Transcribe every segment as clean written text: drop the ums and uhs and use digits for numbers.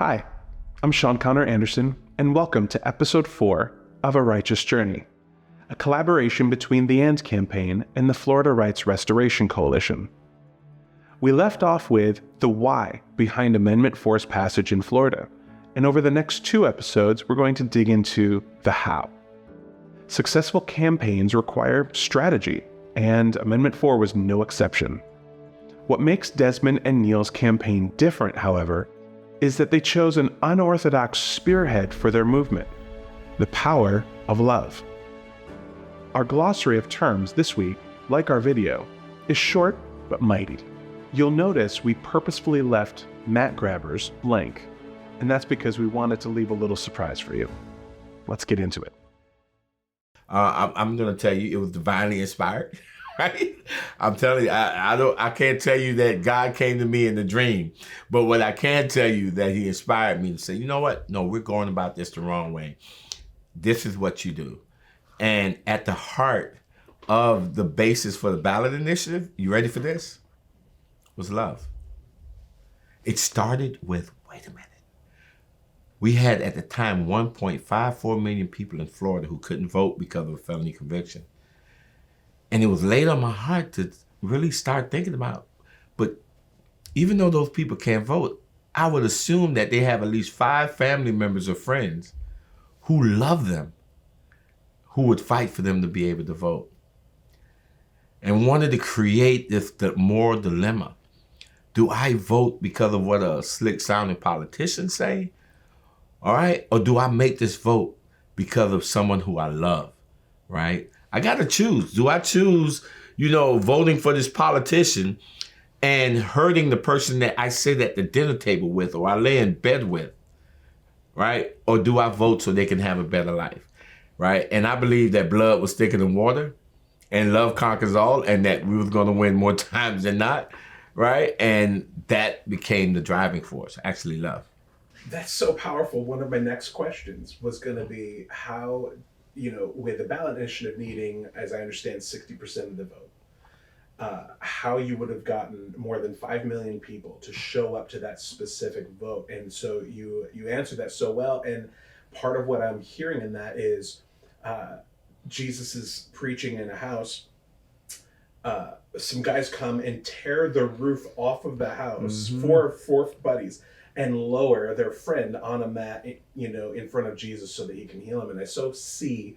Hi, I'm Sean Connor Anderson, and welcome to episode 4 of A Righteous Journey, a collaboration between the AND campaign and the Florida Rights Restoration Coalition. We left off with the why behind Amendment 4's passage in Florida, and over the next 2 episodes, we're going to dig into the how. Successful campaigns require strategy, and Amendment 4 was no exception. What makes Desmond and Neil's campaign different, however, is that they chose an unorthodox spearhead for their movement, the power of love. Our glossary of terms this week, like our video, is short but mighty. You'll notice we purposefully left mat grabbers blank, and that's because we wanted to leave a little surprise for you. Let's get into it. I'm going to tell you it was divinely inspired, right? I'm telling you, I can't tell you that God came to me in a dream, but what I can tell you that he inspired me to say, you know what? No, we're going about this the wrong way. This is what you do. And at the heart of the basis for the ballot initiative, you ready for this? Was love. It started with, wait a minute. We had at the time 1.54 million people in Florida who couldn't vote because of a felony conviction. And it was laid on my heart to really start thinking about, but even though those people can't vote, I would assume that they have at least 5 family members or friends who love them, who would fight for them to be able to vote. And wanted to create the moral dilemma. Do I vote because of what a slick sounding politician say? All right? Or do I make this vote because of someone who I love, right? I got to choose. Do I choose, voting for this politician and hurting the person that I sit at the dinner table with or I lay in bed with, right? Or do I vote so they can have a better life, right? And I believe that blood was thicker than water and love conquers all and that we was going to win more times than not, right? And that became the driving force, actually love. That's so powerful. One of my next questions was going to be how, with the ballot initiative needing, as I understand, 60% of the vote, how you would have gotten more than 5 million people to show up to that specific vote. And so you answered that so well. And part of what I'm hearing in that is Jesus is preaching in a house. Some guys come and tear the roof off of the house, four buddies, and lower their friend on a mat, in front of Jesus so that he can heal him. And I so see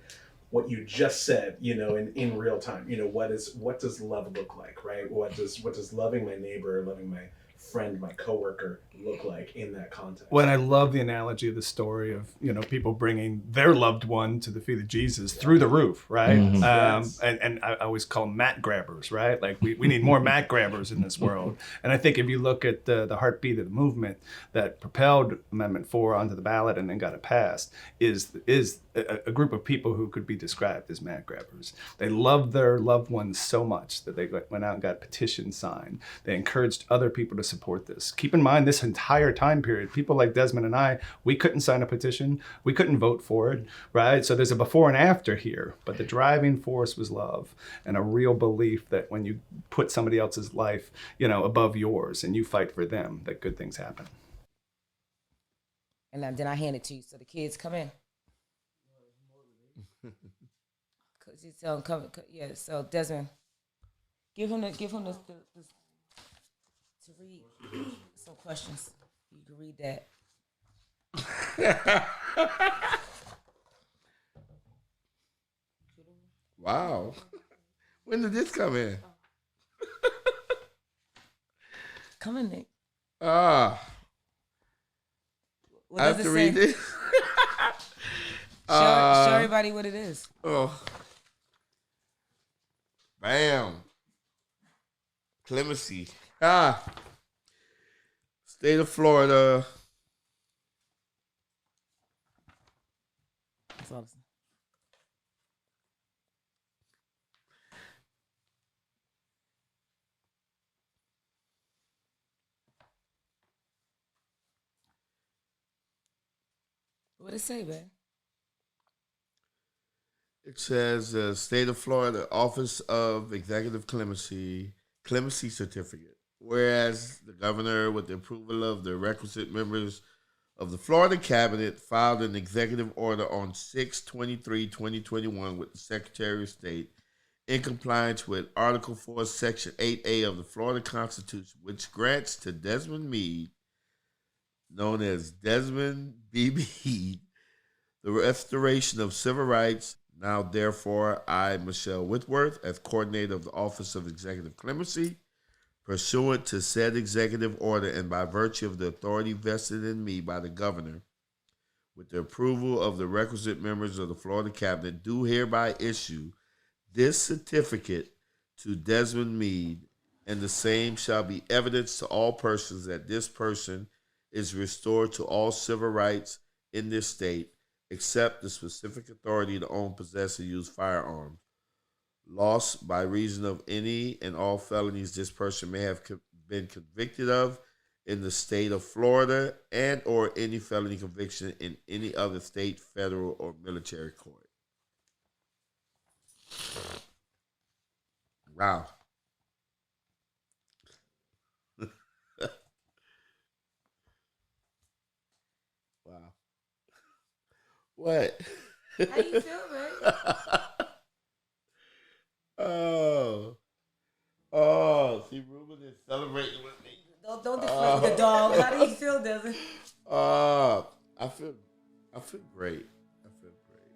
what you just said, in real time. What does love look like, right? What does loving my neighbor, loving my friend, my coworker look like in that context? Well, and I love the analogy of the story of, people bringing their loved one to the feet of Jesus through the roof, right? Yes. And I always call them mat grabbers, right? Like we need more mat grabbers in this world. And I think if you look at the heartbeat of the movement that propelled Amendment 4 onto the ballot and then got it passed is a group of people who could be described as mat grabbers. They loved their loved ones so much that they went out and got petitions signed. They encouraged other people to support this. Keep in mind, this entire time period, people like Desmond and I, we couldn't sign a petition. We couldn't vote for it, right? So there's a before and after here, but the driving force was love and a real belief that when you put somebody else's life, above yours and you fight for them, that good things happen. And then I hand it to you so the kids come in. Cause you tell them come, yeah. So Desmond, give him this to read some questions. You can read that. Wow. When did this come in? Come in, Nick. I have to read this. Show everybody what it is. Oh. Bam. Clemency. State of Florida. That's awesome. What it say, man? It says State of Florida Office of Executive Clemency Certificate. Whereas the governor, with the approval of the requisite members of the Florida Cabinet filed an executive order on 6/23/2021 with the Secretary of State in compliance with Article 4, Section 8A of the Florida Constitution, which grants to Desmond Meade, known as Desmond B. Meade, the restoration of civil rights. Now, therefore, I, Michelle Whitworth, as coordinator of the Office of Executive Clemency, pursuant to said executive order and by virtue of the authority vested in me by the governor, with the approval of the requisite members of the Florida Cabinet, do hereby issue this certificate to Desmond Meade, and the same shall be evidence to all persons that this person is restored to all civil rights in this state, except the specific authority to own, possess, and use firearms. Lost by reason of any and all felonies this person may have been convicted of in the state of Florida, and or any felony conviction in any other state, federal, or military court. Wow. Wow. What? How you feel, man? See, Ruben is celebrating with me. Don't deflect with the dog. How do you feel, Desmond? I feel great. I feel great.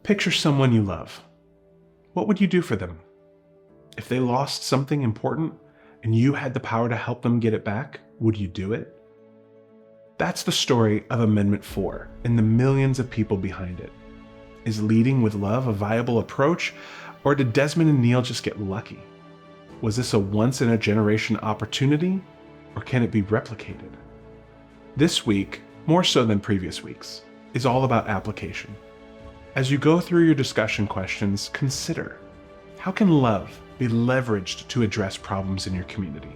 Picture someone you love. What would you do for them? If they lost something important and you had the power to help them get it back, would you do it? That's the story of Amendment 4 and the millions of people behind it. Is leading with love a viable approach, or did Desmond and Neil just get lucky? Was this a once-in-a-generation opportunity, or can it be replicated? This week, more so than previous weeks, is all about application. As you go through your discussion questions, consider, how can love be leveraged to address problems in your community?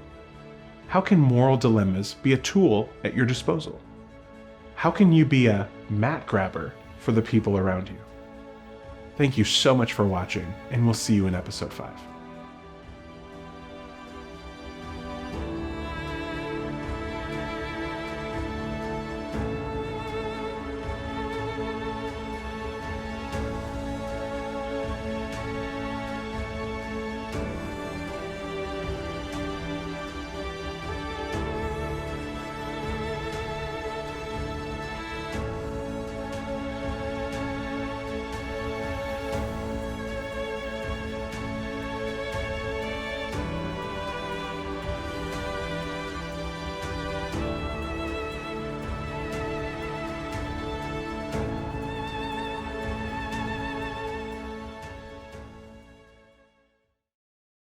How can moral dilemmas be a tool at your disposal? How can you be a mat grabber for the people around you? Thank you so much for watching, and we'll see you in episode 5.